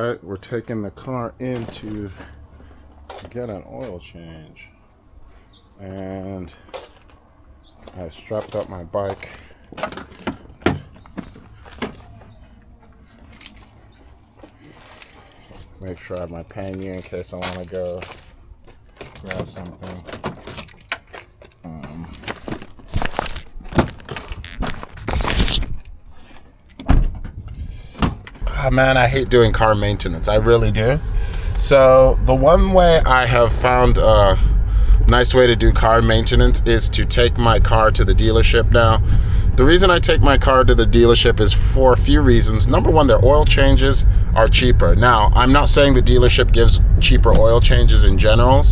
right, we're taking the car in to get an oil change. And I strapped up my bike. Make sure I have my pannier in case I want to go grab something. Oh man, I hate doing car maintenance. I really do. So the one way I have found a nice way to do car maintenance is to take my car to the dealership. Now, the reason I take my car to the dealership is for a few reasons. Number one, their oil changes are cheaper. Now, I'm not saying the dealership gives cheaper oil changes in general.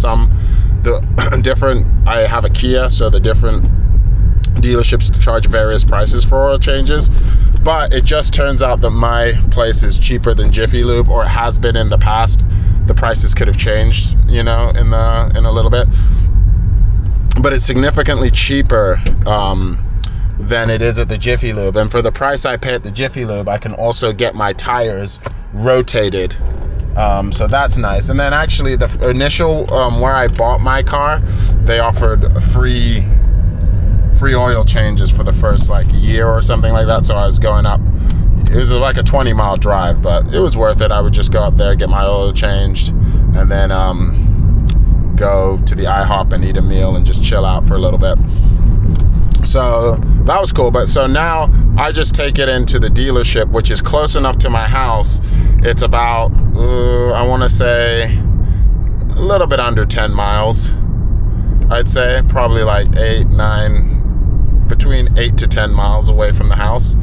I have a Kia, so the different dealerships charge various prices for oil changes. But it just turns out that my place is cheaper than Jiffy Lube, or it has been in the past. The prices could have changed, in a little bit. But it's significantly cheaper than it is at the Jiffy Lube. And for the price I pay at the Jiffy Lube, I can also get my tires rotated. So that's nice. And then actually the initial where I bought my car, they offered free oil changes for the first year or something like that. So I was going up. It was like a 20-mile drive, but it was worth it. I would just go up there, get my oil changed, and then go to the IHOP and eat a meal and just chill out for a little bit. So that was cool. But so now I just take it into the dealership, which is close enough to my house. It's about, I want to say, a little bit under 10 miles. I'd say probably between 8 to 10 miles away from the house.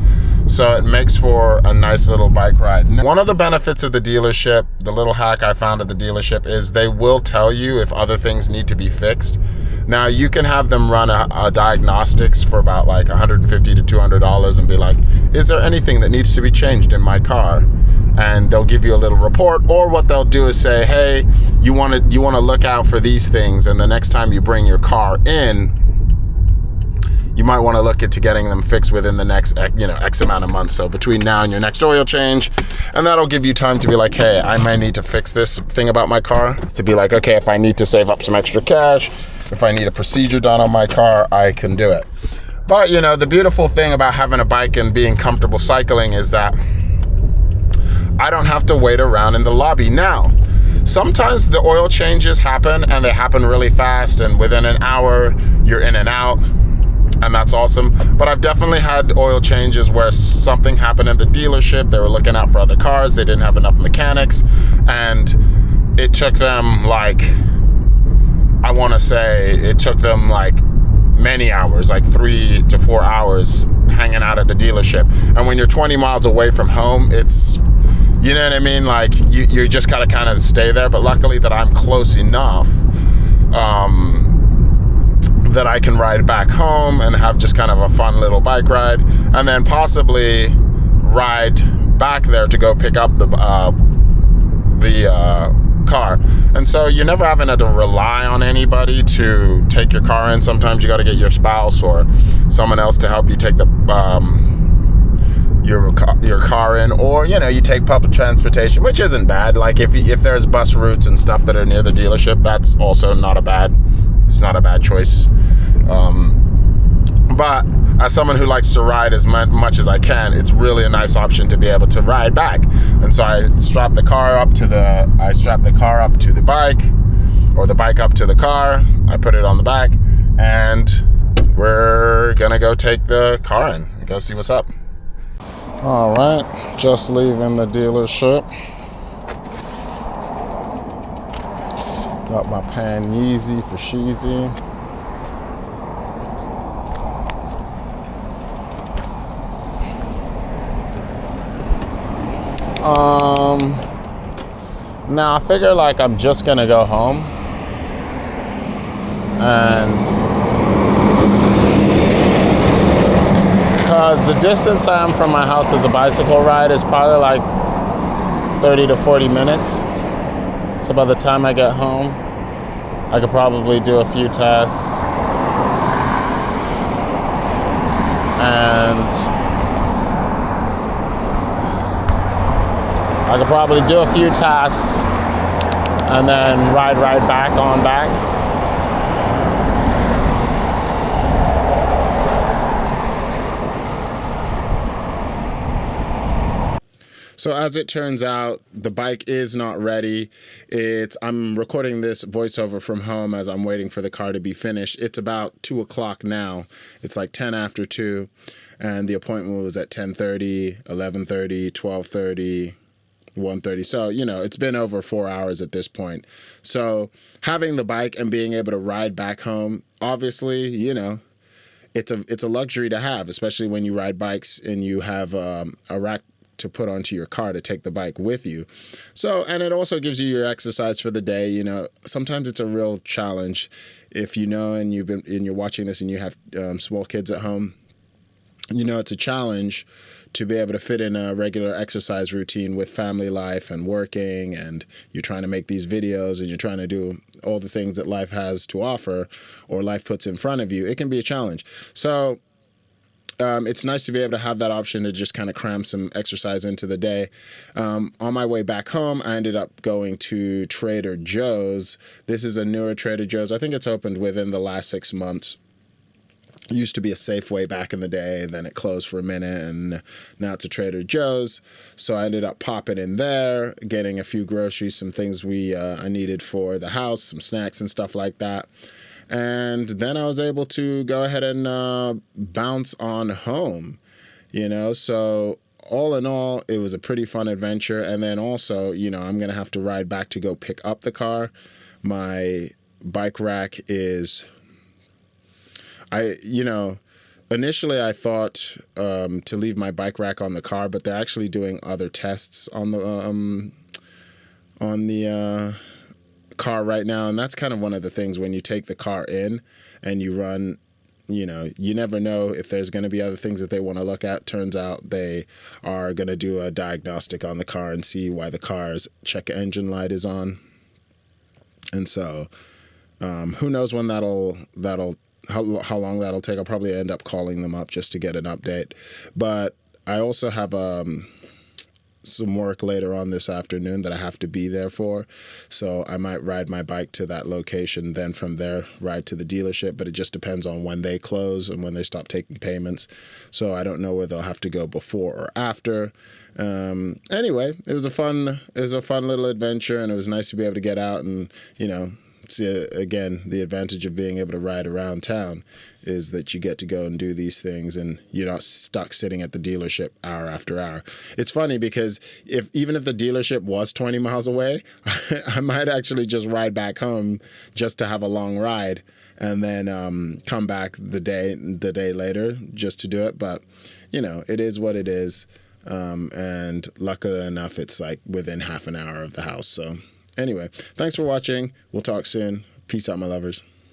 So it makes for a nice little bike ride. One of the benefits of the dealership, the little hack I found at the dealership, is they will tell you if other things need to be fixed. Now you can have them run a diagnostics for about $150 to $200 and be like, is there anything that needs to be changed in my car? And they'll give you a little report, or what they'll do is say, hey, you want to look out for these things, and the next time you bring your car in, you might want to look into getting them fixed within the next, X amount of months. So between now and your next oil change, and that'll give you time to be like, hey, I might need to fix this thing about my car. To be like, okay, if I need to save up some extra cash, if I need a procedure done on my car, I can do it. But, the beautiful thing about having a bike and being comfortable cycling is that I don't have to wait around in the lobby. Now, sometimes the oil changes happen, and they happen really fast, and within an hour, you're in and out. And that's awesome. But I've definitely had oil changes where something happened at the dealership. They were looking out for other cars. They didn't have enough mechanics. And it took them many hours, 3 to 4 hours hanging out at the dealership. And when you're 20 miles away from home, it's, you know what I mean? You just gotta kind of stay there. But luckily that I'm close enough, that I can ride back home and have just kind of a fun little bike ride, and then possibly ride back there to go pick up the car. And so you're never having to rely on anybody to take your car in. Sometimes you got to get your spouse or someone else to help you take your car in, or you take public transportation, which isn't bad. If there's bus routes and stuff that are near the dealership, that's also not a bad choice. But as someone who likes to ride as much as I can, it's really a nice option to be able to ride back. And so I strap the car up to the bike, or the bike up to the car. I put it on the back, and we're gonna go take the car in and go see what's up. All right, just leaving the dealership. Got my pan Yeezy for Sheezy. Now I figure I'm just gonna go home, and because the distance I am from my house as a bicycle ride is probably 30 to 40 minutes. So by the time I get home, I could probably do a few tests and I I could probably do a few tasks and then ride right back on back. So as it turns out, the bike is not ready. I'm recording this voiceover from home as I'm waiting for the car to be finished. It's about 2 o'clock now. It's like 10 after 2, and the appointment was at 10:30, 11:30, 12:30, 1:30. So, it's been over 4 hours at this point. So having the bike and being able to ride back home, obviously, it's a luxury to have, especially when you ride bikes and you have a rack to put onto your car to take the bike with you. So, and it also gives you your exercise for the day. Sometimes it's a real challenge if and you're watching this and you have small kids at home. It's a challenge to be able to fit in a regular exercise routine with family life and working, and you're trying to make these videos and you're trying to do all the things that life has to offer or life puts in front of you. It can be a challenge. So it's nice to be able to have that option to just kind of cram some exercise into the day. On my way back home, I ended up going to Trader Joe's. This is a newer Trader Joe's. I think it's opened within the last 6 months. It used to be a Safeway back in the day, then it closed for a minute, and now it's a Trader Joe's. So I ended up popping in there, getting a few groceries, some things I needed for the house, some snacks and stuff like that. And then I was able to go ahead and bounce on home, So all in all, it was a pretty fun adventure. And then also, I'm going to have to ride back to go pick up the car. My bike rack is, initially I thought to leave my bike rack on the car, but they're actually doing other tests on the car right now, and that's kind of one of the things when you take the car in and you run, you never know if there's going to be other things that they want to look at. Turns out they are going to do a diagnostic on the car and see why the car's check engine light is on. And so who knows when how long that'll take. I'll probably end up calling them up just to get an update. But I also have some work later on this afternoon that I have to be there for. So I might ride my bike to that location, then from there ride to the dealership, but it just depends on when they close and when they stop taking payments. So I don't know where they'll have to go before or after. Anyway, it was a fun little adventure, and it was nice to be able to get out and, see, again, the advantage of being able to ride around town is that you get to go and do these things and you're not stuck sitting at the dealership hour after hour. It's funny because even if the dealership was 20 miles away, I might actually just ride back home just to have a long ride and then come back the day later just to do it. But, it is what it is. And luckily enough, it's like within half an hour of the house. So anyway, thanks for watching. We'll talk soon. Peace out, my lovers.